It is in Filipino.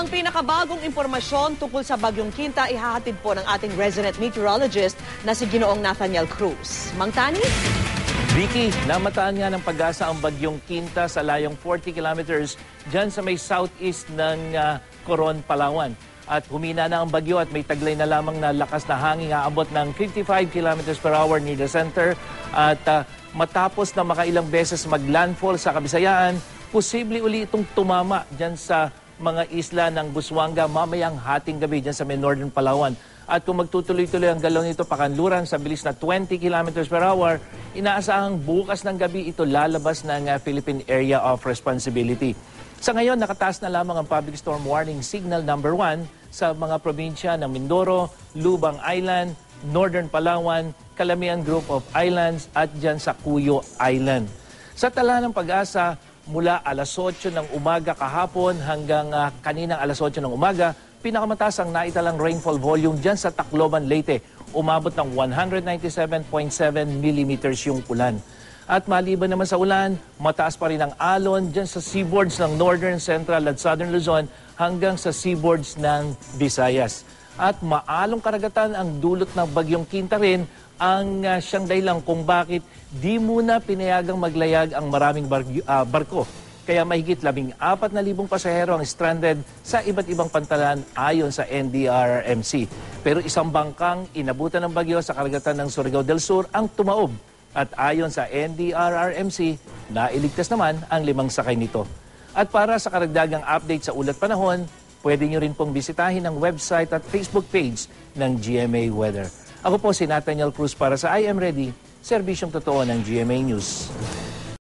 Ang pinakabagong impormasyon tungkol sa Bagyong Quinta ihahatid po ng ating resident meteorologist na si Ginoong Nathaniel Cruz. Mang Tani? Vicky, namataan nga ng Pag-asa ang Bagyong Quinta sa layong 40 kilometers dyan sa may southeast ng Coron, Palawan. At humina na ang bagyo at may taglay na lamang na lakas na hangin aabot ng 55 kilometers per hour near the center. At matapos na makailang beses maglandfall sa Kabisayaan, posible uli itong tumama dyan sa mga isla ng Busuanga mamayang hating gabi dyan sa may northern Palawan. At kung magtutuloy-tuloy ang galaw nito pakanluran sa bilis na 20 kilometers per hour, inaasahang bukas ng gabi ito lalabas ng Philippine Area of Responsibility. Sa ngayon, nakataas na lamang ang Public Storm Warning Signal number 1 sa mga probinsya ng Mindoro, Lubang Island, Northern Palawan, Calamian Group of Islands at dyan sa Cuyo Island. Sa tala ng Pag-asa, mula alas 8 ng umaga kahapon hanggang kaninang alas 8 ng umaga, pinakamataas ang naitalang rainfall volume dyan sa Tacloban, Leyte. Umabot ng 197.7 millimeters yung ulan. At maliban naman sa ulan, mataas pa rin ang alon dyan sa seaboards ng Northern, Central at Southern Luzon hanggang sa seaboards ng Visayas. At maalong karagatan ang dulot ng Bagyong Quinta rin ang siyang dahilan kung bakit di muna pinayagang maglayag ang maraming barko. Kaya mahigit 14,000 pasahero ang stranded sa iba't ibang pantalan ayon sa NDRRMC. Pero isang bangkang inabutan ng bagyo sa karagatan ng Surigao del Sur ang tumaob. At ayon sa NDRRMC, nailigtas naman ang 5 sakay nito. At para sa karagdagang update sa ulat panahon, pwede nyo rin pong bisitahin ang website at Facebook page ng GMA Weather. Ako po si Nathaniel Cruz para sa I Am Ready, serbisyong totoo ng GMA News.